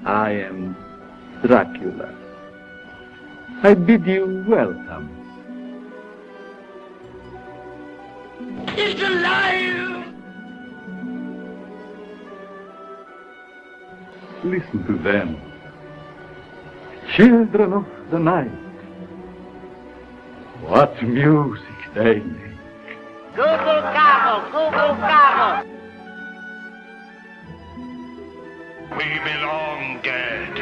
I am Dracula. I bid you welcome. It's alive! Listen to them. Children of the night. What music they make. Google Gobble, Google Gobble. We belong dead.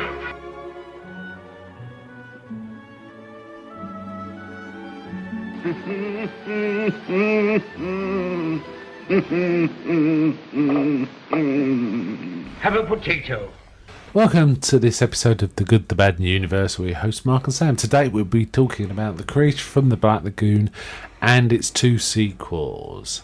Have a potato. Welcome to this episode of The Good, The Bad and the Universe. We're your hosts Mark and Sam. Today we'll be talking about the creature from the Black Lagoon and its two sequels.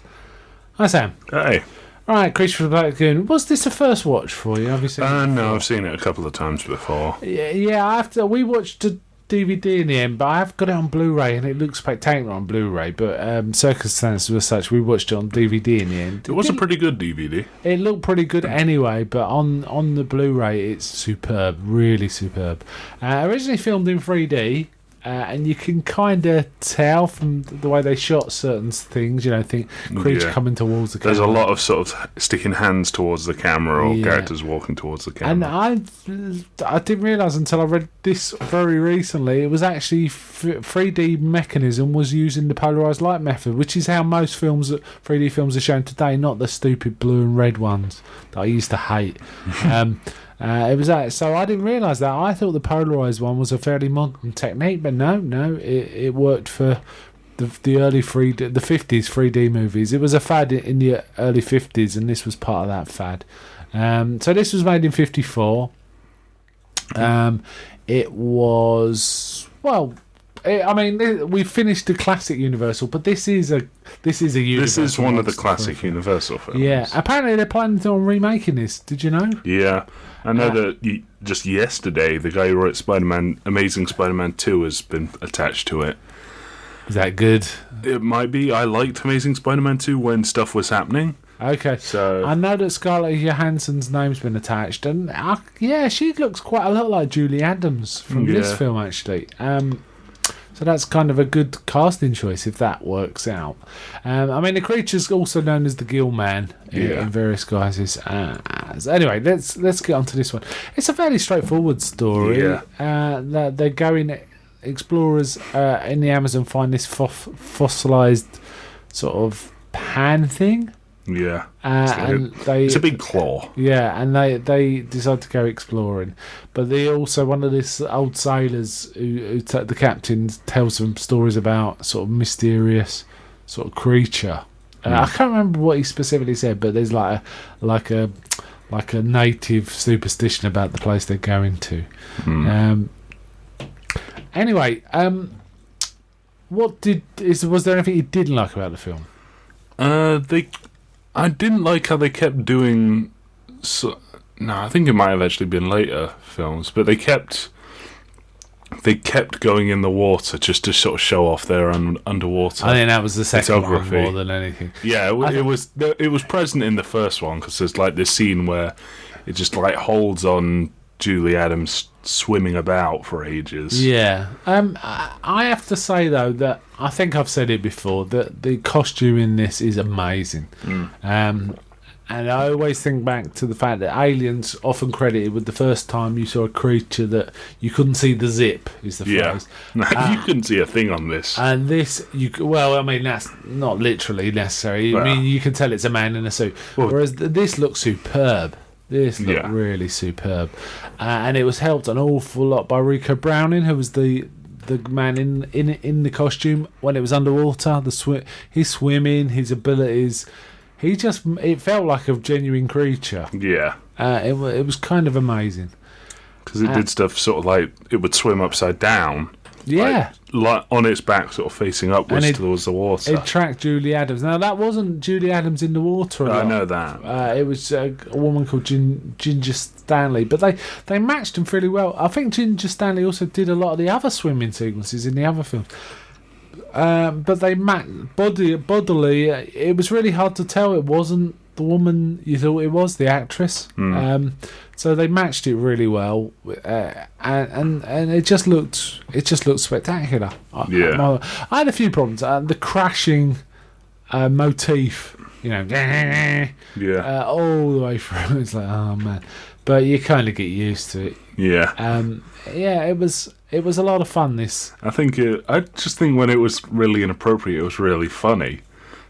Hi Sam. Hey. Right, Creature from the Black Lagoon. Was this a first watch for you? Have you seen it? No, I've seen it a couple of times before. Yeah. We watched the DVD in the end, but I've got it on Blu-ray and it looks spectacular on Blu-ray. But circumstances were such, we watched it on DVD in the end. It was a pretty good DVD. It looked pretty good anyway, but on the Blu-ray, it's superb, really superb. Originally filmed in 3D. And you can kind of tell from the way they shot certain things, creature coming towards the camera. There's a lot of sort of sticking hands towards the camera or characters walking towards the camera. And I didn't realise until I read this very recently, it was actually 3D mechanism was using the polarised light method, which is how most 3D films are shown today, not the stupid blue and red ones that I used to hate. It was that, so I didn't realise that. I thought the polarised one was a fairly modern technique, but no, it worked for the early 3D, the 50s 3D movies. It was a fad in the early 50s, and this was part of that fad. So this was made in 54. It was we finished the classic Universal, but this is a Universal. This is one of the classic Universal films. Yeah, apparently they're planning on remaking this. Did you know? Yeah, I know that just yesterday the guy who wrote Amazing Spider-Man 2 has been attached to it. Is that good? It might be. I liked Amazing Spider-Man 2 when stuff was happening. Okay, so I know that Scarlett Johansson's name's been attached, and she looks quite a lot like Julie Adams from this film, actually. So that's kind of a good casting choice if that works out. The creature's also known as the Gill Man in various guises. Anyway, let's get on to this one. It's a fairly straightforward story. Yeah. They're going, explorers in the Amazon find this fossilised sort of pan thing. Yeah, it's a big claw. Yeah, and they decide to go exploring, but they also one of these old sailors who the captain tells them stories about sort of mysterious sort of creature. I can't remember what he specifically said, but there's like a native superstition about the place they're going to. Anyway, was there anything you didn't like about the film? I didn't like how they kept doing. I think it might have actually been later films, but they kept going in the water just to sort of show off their underwater. I think that was the second one photography more than anything. Yeah, it was present in the first one because there's like this scene where it just like holds on Julie Adams swimming about for ages. Yeah. I have to say though that I think I've said it before that the costume in this is amazing. And I always think back to the fact that Aliens often credited with the first time you saw a creature that you couldn't see the zip is the phrase. No, you couldn't see a thing on this. And this, that's not literally necessary. Well, you can tell it's a man in a suit. Whereas this looks superb. This looked really superb, and it was helped an awful lot by Rico Browning, who was the man in the costume when it was underwater. His swimming, his abilities, it felt like a genuine creature. Yeah, it was kind of amazing because it did stuff sort of like it would swim upside down. Yeah. Like on its back, sort of facing upwards towards the water. It tracked Julie Adams. Now, that wasn't Julie Adams in the water. I know that. It was a woman called Ginger Stanley. But they matched them fairly well. I think Ginger Stanley also did a lot of the other swimming sequences in the other films. But they matched bodily. It was really hard to tell. It wasn't the woman you thought it was, the actress. So they matched it really well, and it just looked spectacular. Yeah. I had a few problems. The crashing motif, all the way through. It's like, oh man, but you kind of get used to it. Yeah. It was a lot of fun. This. I just think when it was really inappropriate, it was really funny.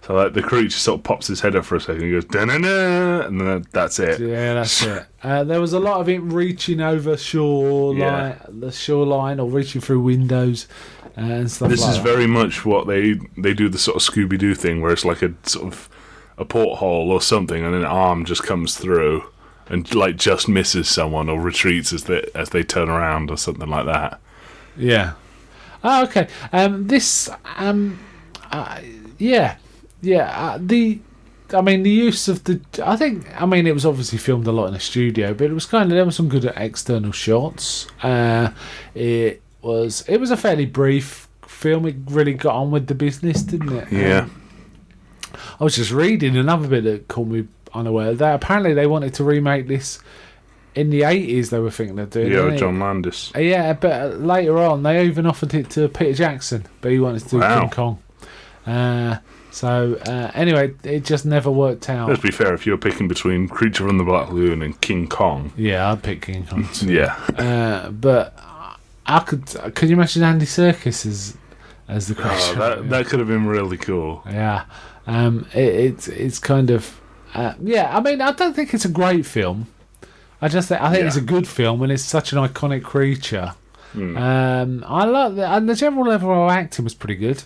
So like the creature sort of pops his head up for a second and goes da-na-na, and then that's it. Yeah, that's it. There was a lot of it reaching over the shoreline, or reaching through windows and stuff. This like is that. very much what they do, the sort of Scooby Doo thing, where it's like a sort of a porthole or something, and an arm just comes through and like just misses someone or retreats as they turn around or something like that. Yeah. Oh, okay. The use of the. It was obviously filmed a lot in a studio, but it was there were some good external shots. It was a fairly brief film. It really got on with the business, didn't it? Yeah. I was just reading another bit that caught me unaware that apparently they wanted to remake this in the 80s. They were thinking of doing it. John Landis. Yeah, but later on they even offered it to Peter Jackson, but he wanted to do King Kong. Anyway, it just never worked out. Let's be fair, if you were picking between Creature from the Black Lagoon and King Kong. Yeah, I'd pick King Kong too. Yeah. But could you imagine Andy Serkis as the creature? That could have been really cool. Yeah. It's kind of... I don't think it's a great film. I think it's a good film, and it's such an iconic creature. I like and the general level of acting was pretty good.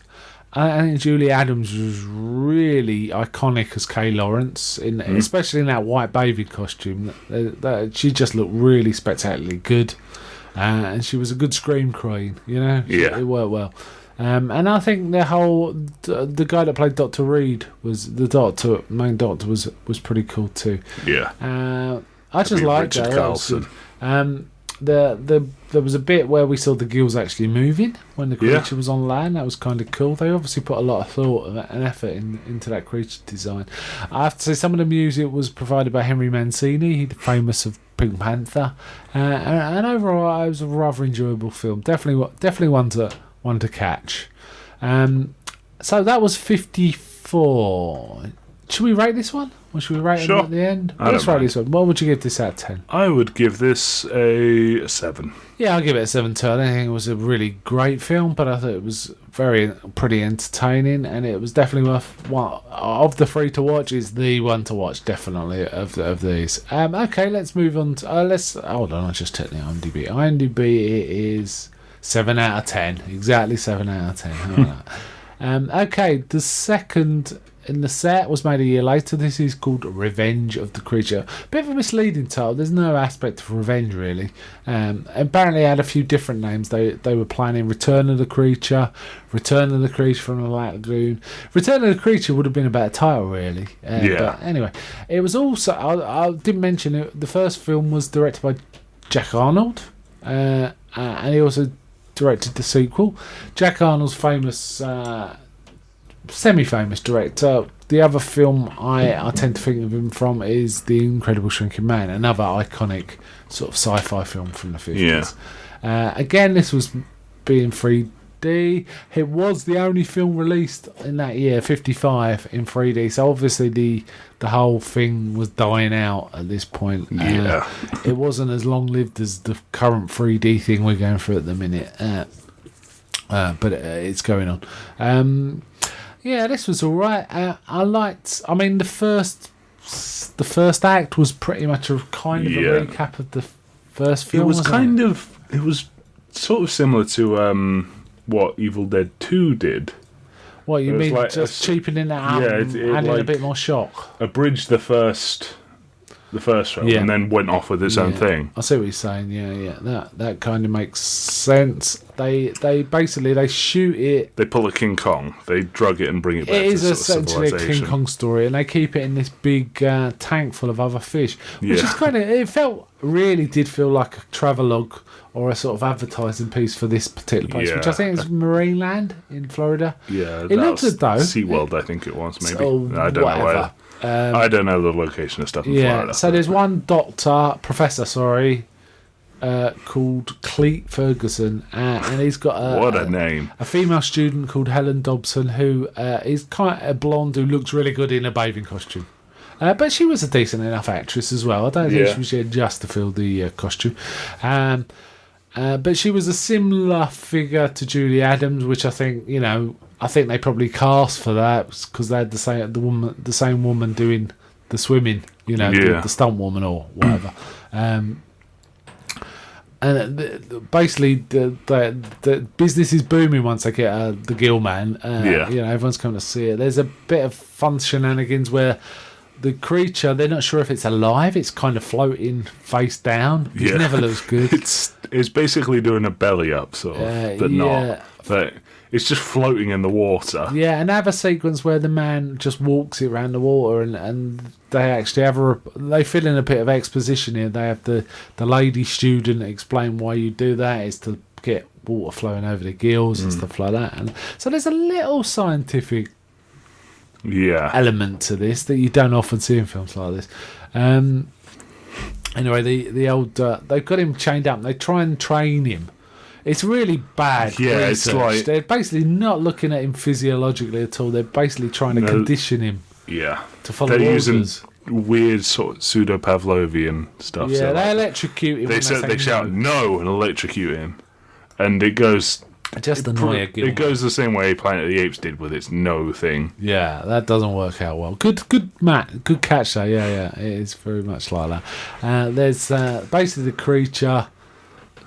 I think Julie Adams was really iconic as Kay Lawrence, especially in that white baby costume. She just looked really spectacularly good, and she was a good scream queen. It worked well. And I think the guy that played Dr. Reed was the main doctor was pretty cool too. Yeah. I just liked Richard Carlson. There was a bit where we saw the gills actually moving when the creature was on land. That was kind of cool. They obviously put a lot of thought and effort into that creature design. I have to say some of the music was provided by Henry Mancini, famous of Pink Panther, and overall it was a rather enjoyable film. Definitely one to catch. So that was 54. Should we rate this one? Or should we rate it at the end? Let's rate this one. What would you give this out of 10? I would give this a 7. Yeah, I'll give it a 7 too. I don't think it was a really great film, but I thought it was pretty entertaining, and it was definitely worth one of the 3 to watch. Is the one to watch, definitely, of these. Okay, let's move on. Hold on, I just checked the IMDb. IMDb is 7 out of 10. Exactly 7 out of 10. How about that? Okay, the second in the set was made a year later. This is called Revenge of the Creature. Bit of a misleading title. There's no aspect of revenge really. Apparently it had a few different names. They were planning Return of the Creature, Return of the Creature from the Black Lagoon. Return of the Creature would have been a better title really. But anyway, it was also, I didn't mention it, the first film was directed by Jack Arnold, and he also directed the sequel. Jack Arnold's famous, semi-famous director. The other film I tend to think of him from is The Incredible Shrinking Man, another iconic sort of sci-fi film from the 50s. Again, this was being 3D. It was the only film released in that year, 55, in 3D. So obviously the whole thing was dying out at this point. It wasn't as long-lived as the current 3D thing we're going through at the minute. But it's going on. This was all right. I liked. I mean, the first act was pretty much a kind of a recap of the first film. It was sort of similar to what Evil Dead 2 did. What you mean? Like just cheapening it out, and adding a bit more shock. Abridged the first film, and then went off with its own thing. I see what you're saying. That kind of makes sense. They basically shoot it. They pull a King Kong. They drug it and bring it back. It is to essentially a King Kong story, and they keep it in this big tank full of other fish, which is kind of. It did feel like a travelogue or a sort of advertising piece for this particular place, which I think is Marineland in Florida. Yeah, it looks as though SeaWorld. I think it was maybe. I don't know where. I don't know the location of stuff in Florida. So there's one professor, called Cleet Ferguson, and he's got what a name. A female student called Helen Dobson, who is kind of a blonde who looks really good in a bathing costume. But she was a decent enough actress as well. I don't think she was there just to fill the costume. But she was a similar figure to Julie Adams, which I think they probably cast for that because they had the same woman doing the swimming, the stunt woman or whatever. And basically, the business is booming once they get the Gill Man. Everyone's coming to see it. There's a bit of fun shenanigans where the creature, they're not sure if it's alive. It's kind of floating face down. It never looks good. It's basically doing a belly up, sort of, but not. But it's just floating in the water. Yeah, and they have a sequence where the man just walks it around the water, and they actually they fill in a bit of exposition here. They have the lady student explain why you do that is to get water flowing over the gills and stuff like that. And so there's a little scientific element to this that you don't often see in films like this. Anyway, the old they've got him chained up. And they try and train him. It's really bad. Yeah, research. It's like they're basically not looking at him physiologically at all. They're basically trying to condition him. Yeah, to follow they're orders. using weird sort of pseudo Pavlovian stuff. Yeah, so they electrocute him. They shout no and electrocute him, and it goes. Just annoy a Gilman. It goes the same way Planet of the Apes did with its no thing. Yeah, that doesn't work out well. Good, Matt. Good catch though. Yeah, it is very much like that. There's basically the creature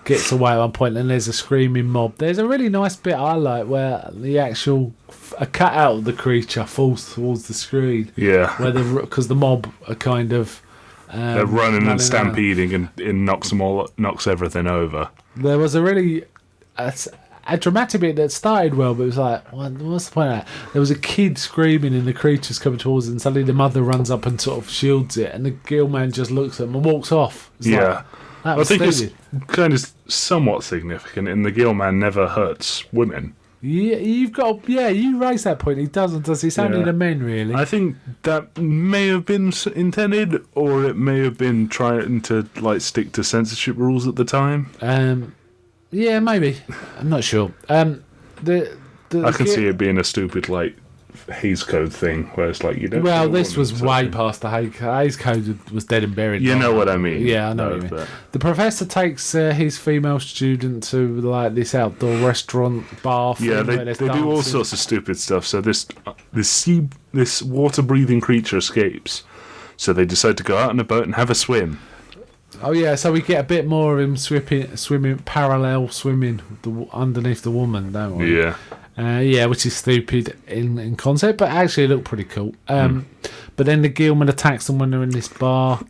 gets away at one point, and there's a screaming mob. There's a really nice bit I like where the actual a cutout of the creature falls towards the screen. Yeah, because the mob are kind of they're running and stampeding, and it knocks everything over. There was a really a dramatic bit that started well, but it was like, what's the point of that? There was a kid screaming and the creature's coming towards it, and suddenly the mother runs up and sort of shields it, and the Gill Man just looks at him and walks off. It's like, that was it's kind of somewhat significant in the Gill Man never hurts women. Yeah, you raised that point. He doesn't, does he? It's only the men, really. I think that may have been intended, or it may have been trying to stick to censorship rules at the time. Yeah, maybe. I'm not sure. I can see it being a stupid Hays Code thing, where it's you don't. Well, this was way past the Hays Code. Was dead and buried. You know what I mean? Yeah, I know what you mean. But the professor takes his female student to this outdoor restaurant bar. Yeah, they do all sorts of stupid stuff. So this water breathing creature escapes. So they decide to go out on a boat and have a swim. Oh yeah, so we get a bit more of him parallel swimming underneath the woman, don't we? Yeah. Which is stupid in concept, but actually it looked pretty cool. But then the Gilman attacks them when they're in this bar.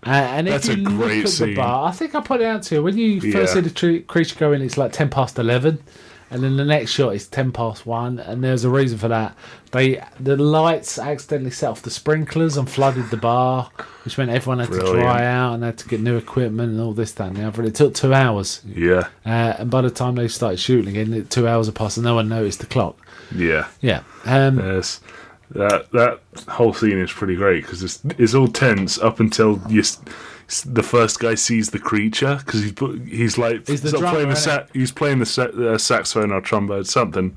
And that's if you look at the bar, I think I put it out to you. When you first see the creature go in, it's 10 past 11. And then the next shot is 10 past 1, and there's a reason for that. The lights accidentally set off the sprinklers and flooded the bar, which meant everyone had to dry out and had to get new equipment and all this, that, and the other. It took 2 hours. Yeah. And by the time they started shooting again, 2 hours had passed and no one noticed the clock. Yeah. Yeah. Yes. That whole scene is pretty great because it's all tense up until the first guy sees the creature because he's playing the saxophone or trombone, something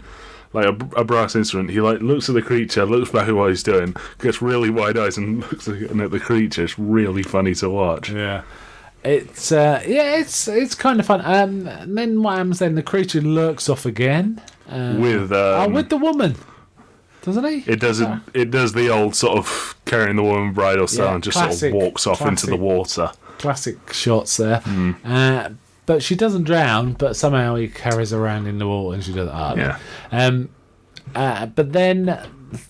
like a brass instrument. He looks at the creature, looks back at what he's doing, gets really wide eyes and looks at the creature. It's really funny to watch. Yeah, it's kind of fun. And then what happens? Then the creature lurks off again with the woman. Doesn't he? It does It does the old sort of carrying the woman bridal style and just sort of walks off into the water. Classic shots there. But she doesn't drown. But somehow he carries her around in the water, and she doesn't. But then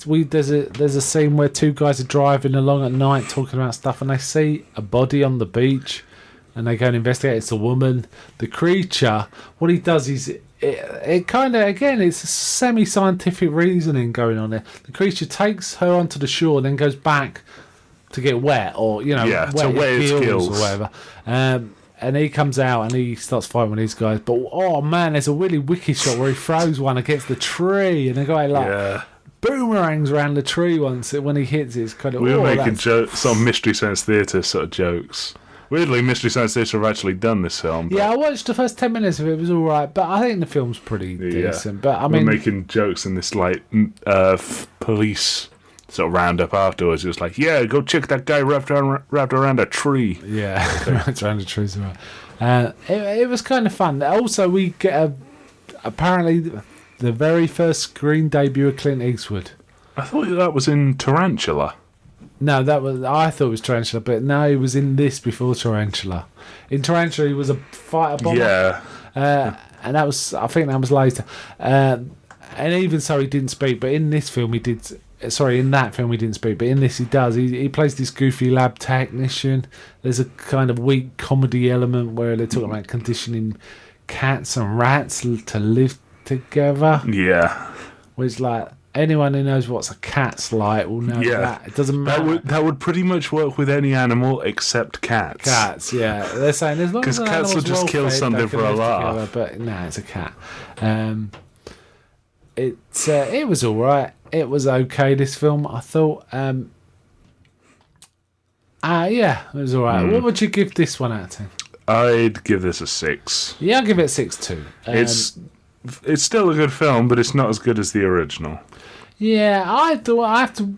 there's a scene where 2 guys are driving along at night talking about stuff, and they see a body on the beach, and they go and investigate. It's a woman. The creature. What he does is. It kind of, again, it's a semi-scientific reasoning going on there. The creature takes her onto the shore and then goes back to get wet or, wet his gills or whatever. And he comes out and he starts fighting with these guys. But, oh, man, there's a really wicked shot where he throws one against the tree and the guy, boomerangs around the tree once. When he hits it, it's kind of... We were making that's- jokes, some Mystery Science Theatre sort of jokes. Weirdly, Mystery Science Theatre have actually done this film. But Yeah, I watched the first 10 minutes of it. It was all right, but I think the film's pretty decent. But I mean, we're making jokes in this like police sort of roundup afterwards. It was like, yeah, go check that guy wrapped around a tree. yeah, it's around the trees. Right. It was kind of fun. Also, we get apparently the very first screen debut of Clint Eastwood. I thought that was in Tarantula. No, I thought it was Tarantula, but no, he was in this before Tarantula. In Tarantula, he was a fighter bomber. Yeah. And I think that was later. And even so, he didn't speak. But in this film, he did. Sorry, in that film, he didn't speak. But in this, he does. He plays this goofy lab technician. There's a kind of weak comedy element where they're talking about conditioning cats and rats to live together. Yeah. Which, like, anyone who knows what's a cat's like will know that. It doesn't matter. That would pretty much work with any animal except cats. Cats, yeah. They're saying as long as Because cats will just kill something for a laugh. together, but no, it's a cat. It was all right. It was okay. This film, I thought. Yeah, it was all right. What would you give this one out of 10? I'd give this a 6. Yeah, I'll give it a 6 too. It's still a good film, but it's not as good as the original. Yeah, I thought I have to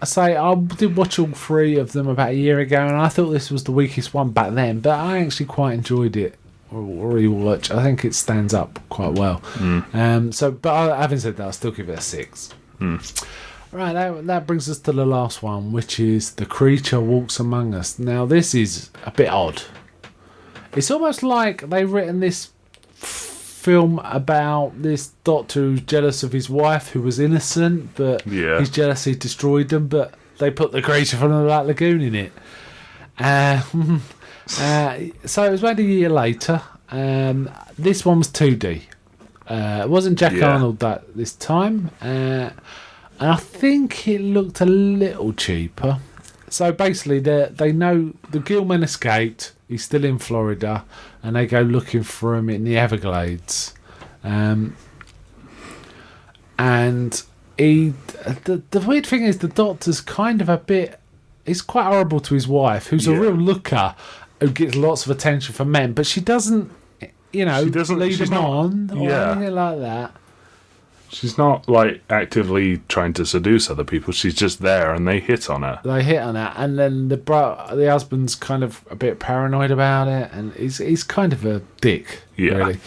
say I did watch all 3 of them about a year ago, and I thought this was the weakest one back then. But I actually quite enjoyed it. Or rewatch. I think it stands up quite well. But having said that, I'll still give it a 6. Right, that brings us to the last one, which is The Creature Walks Among Us. Now, this is a bit odd. It's almost like they've written this film about this doctor who's jealous of his wife who was innocent, but his jealousy destroyed them, but they put the creature from the Black Lagoon in it. So it was made a year later. This one was 2D. It wasn't Jack Arnold this time. And I think it looked a little cheaper. So basically, they know the Gilman escaped. He's still in Florida, and they go looking for him in the Everglades. And the weird thing is, the doctor's kind of a bit. He's quite horrible to his wife, who's a real looker, who gets lots of attention from men, but she doesn't, lead him on or anything like that. She's not like actively trying to seduce other people. She's just there, and they hit on her. And then the husband's kind of a bit paranoid about it, and he's kind of a dick, really.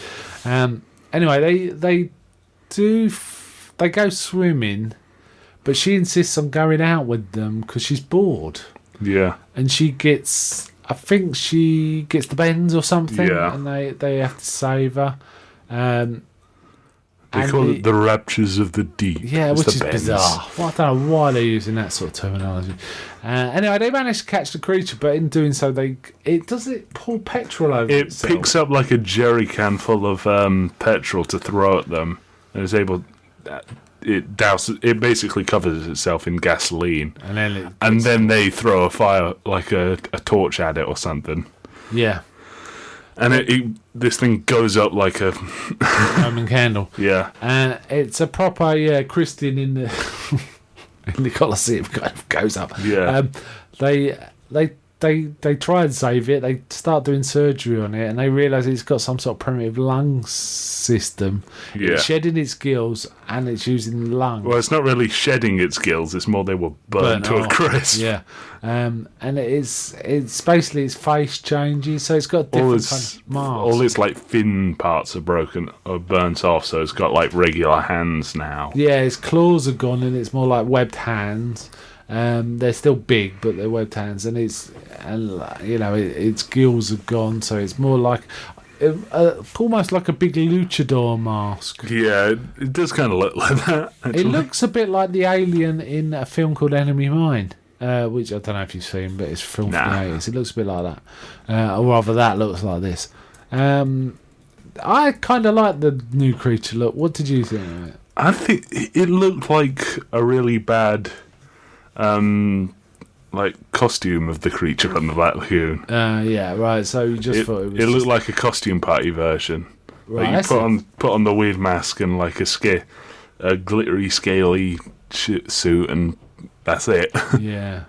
Anyway, they go swimming, but she insists on going out with them because she's bored. Yeah, and I think she gets the bends or something, and they have to save her. They call it the raptures of the deep. Yeah, which is bizarre. Well, I don't know why they're using that sort of terminology. Anyway, they managed to catch the creature, but in doing so, it pour petrol over it itself. Picks up like a jerry can full of petrol to throw at them, and is able. It basically covers itself in gasoline, and then they throw a fire like a torch at it or something. Yeah. And this thing goes up like a Roman candle. Yeah. It's a proper Christian in the in the Colosseum kind of goes up. Yeah. They try and save it. They start doing surgery on it, and they realise it's got some sort of primitive lung system. Yeah. It's shedding its gills, and it's using lungs. Well, it's not really shedding its gills. It's more they were burnt to a crisp. Yeah. And it's basically its face changes, so it's got different kind of marks. All its like fin parts are broken or burnt off, so it's got like regular hands now. Yeah, its claws are gone, and it's more like webbed hands. They're still big, but they're webbed hands, and its gills are gone, so it's more like almost like a big luchador mask. Yeah, it does kind of look like that. Actually. It looks a bit like the alien in a film called Enemy Mine, which I don't know if you've seen, but it's from the 80s. It looks a bit like that, or rather, that looks like this. I kind of like the new creature look. What did you think of it? I think it looked like a really bad. Like costume of the creature from the Black Lagoon. Yeah, right. So you just thought it was. It looked like a costume party version. Right, like you put on the weird mask and like a a glittery, scaly suit, and that's it. Yeah.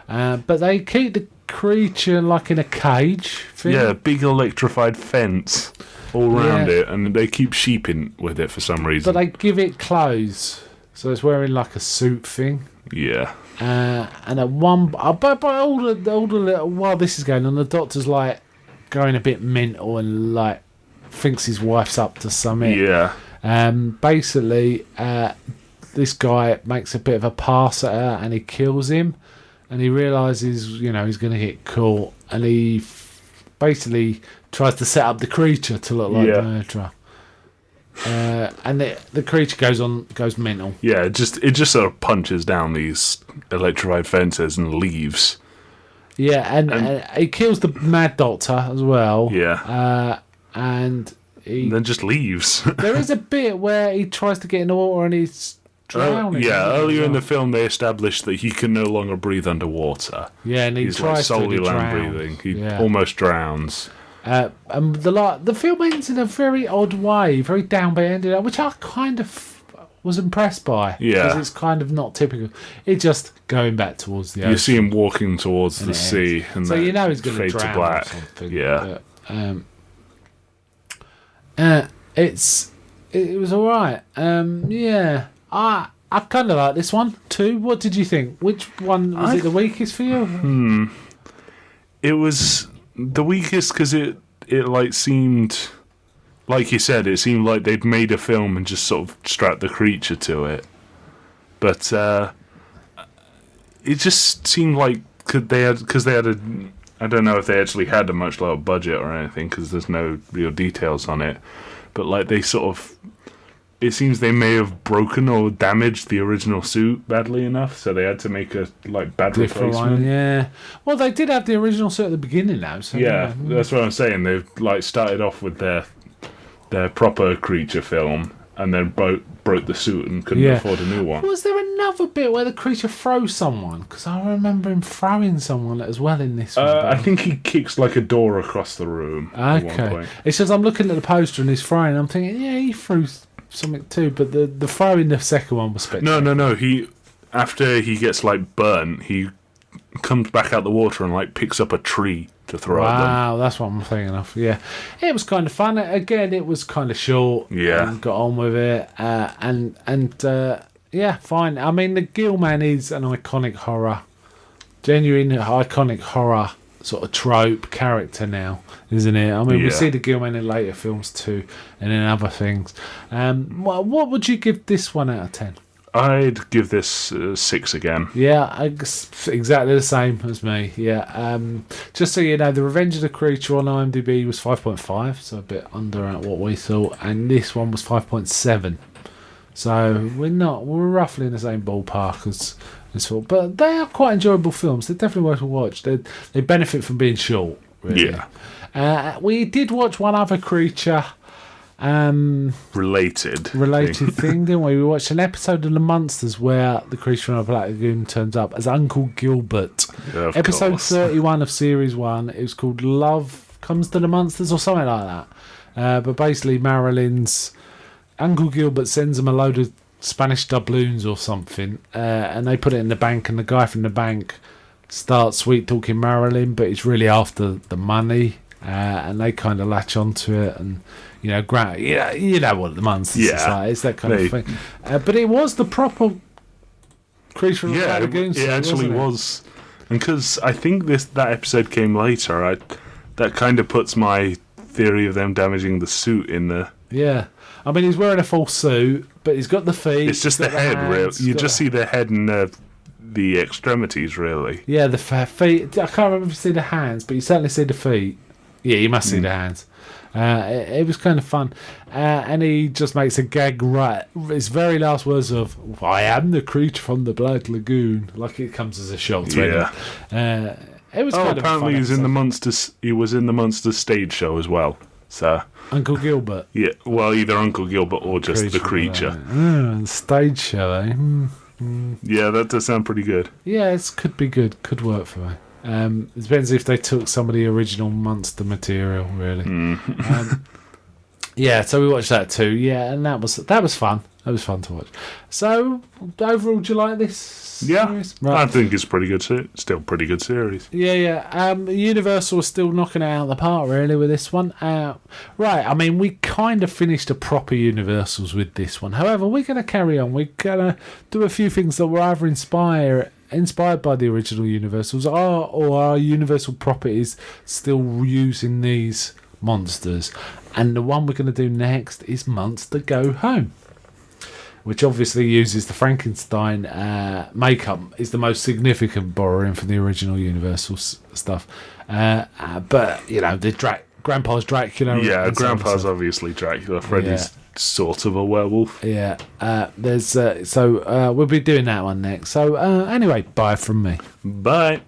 But they keep the creature like in a cage thing. Yeah, big electrified fence all around it, and they keep sheeping with it for some reason. But they give it clothes, so it's wearing like a suit thing. Yeah. And at one, but all the little, while this is going on, the doctor's like going a bit mental and like thinks his wife's up to something. Yeah. Basically, this guy makes a bit of a pass at her and he kills him, and he realizes, he's going to get caught, and he basically tries to set up the creature to look like the murderer. And the creature goes mental. Yeah, it just sort of punches down these electrified fences and leaves. Yeah, and he kills the mad doctor as well. Yeah. And he then just leaves. there is a bit where he tries to get in the water and he's drowning. Earlier in the film they established that he can no longer breathe underwater. Yeah, and he's tries solely to land drown. breathing. He almost drowns. And the film ends in a very odd way, very downbeat ending, which I kind of was impressed by. Yeah. Because it's kind of not typical. It's just going back towards the ocean. You see him walking towards the it sea, and so then he's going to fade drown to black. or something. Yeah. But, it was all right. Yeah. I kind of like this one too. What did you think? Which one was it the weakest for you? It was the weakest because it like seemed, like you said, it seemed like they'd made a film and just sort of strapped the creature to it. But it just seemed like they had a, I don't know if they actually had a much lower budget or anything because there's no real details on it. But like they sort of, it seems they may have broken or damaged the original suit badly enough, so they had to make a bad Different replacement. one, yeah. Well, they did have the original suit at the beginning now. So Yeah, that's what I'm saying. They've started off with their proper creature film, and then broke the suit and couldn't afford a new one. Was there another bit where the creature throws someone? Because I remember him throwing someone as well in this one. I think he kicks like a door across the room. At one Okay. point. It's just I'm looking at the poster and he's throwing. I'm thinking, yeah, he threw something too, but the throw in the second one was spectacular. No. He after he gets burnt, he comes back out the water and picks up a tree to throw at them. Wow, that's what I'm thinking of. Yeah, it was kind of fun. Again, it was kind of short. Yeah, and got on with it. Yeah, fine. I mean, the Gillman is an iconic horror, genuine iconic horror sort of trope character now, isn't it? I mean, we see the Gillman in later films too, and in other things. What would you give this one out of 10? I'd give this 6 again. Yeah, exactly the same as me. Yeah, just so you know, The Revenge of the Creature on IMDb was 5.5, so a bit under what we thought, and this one was 5.7. So we're roughly in the same ballpark as well. But they are quite enjoyable films. They're definitely worth a watch. They benefit from being short. Really. Yeah. We did watch one other creature. Related thing, didn't we? We watched an episode of The Munsters where the creature from the Black Lagoon turns up as Uncle Gilbert. Yeah, episode course. 31 of series 1. It was called Love Comes to the Munsters or something like that. But basically Marilyn's Uncle Gilbert sends them a load of Spanish doubloons or something, and they put it in the bank, and the guy from the bank starts sweet talking Marilyn, but it's really after the money, and they kind of latch onto it, and you know what the Munsters is like. It's that kind of thing. But it was the proper creature from the Black Lagoon. It actually was, and because I think that episode came later, that kind of puts my theory of them damaging the suit in the. Yeah. I mean, he's wearing a full suit, but he's got the feet. It's just the head, really. You just see the head and the extremities, really. Yeah, the feet. I can't remember if you see the hands, but you certainly see the feet. Yeah, you must see the hands. It was kind of fun. And he just makes a gag right. His very last words of, I am the creature from the Black Lagoon. Like it comes as a shock to him. It was kind of apparently he was in the Munsters stage show as well. So Uncle Gilbert. Yeah, well, either Uncle Gilbert or just the creature. Stage show, eh? Yeah, that does sound pretty good. Yeah, it could be good. Could work for me. It depends if they took some of the original Munster material, really. Yeah, so we watched that too. Yeah, and that was fun. That was fun to watch. So, overall, do you like this Yeah, series? I think it's pretty good. Still pretty good series. Yeah. Universal is still knocking it out of the park, really, with this one. Right, I mean, we kind of finished a proper Universals with this one. However, we're going to carry on. We're going to do a few things that were either inspired by the original Universals, or are Universal properties still using these monsters. And the one we're going to do next is Monster Go Home, which obviously uses the Frankenstein makeup. Is the most significant borrowing from the original Universal stuff. But, you know, the Grandpa's Dracula. Yeah, and so on and Grandpa's so. obviously Dracula. Freddy's sort of a werewolf. Yeah, we'll be doing that one next. So anyway, bye from me. Bye.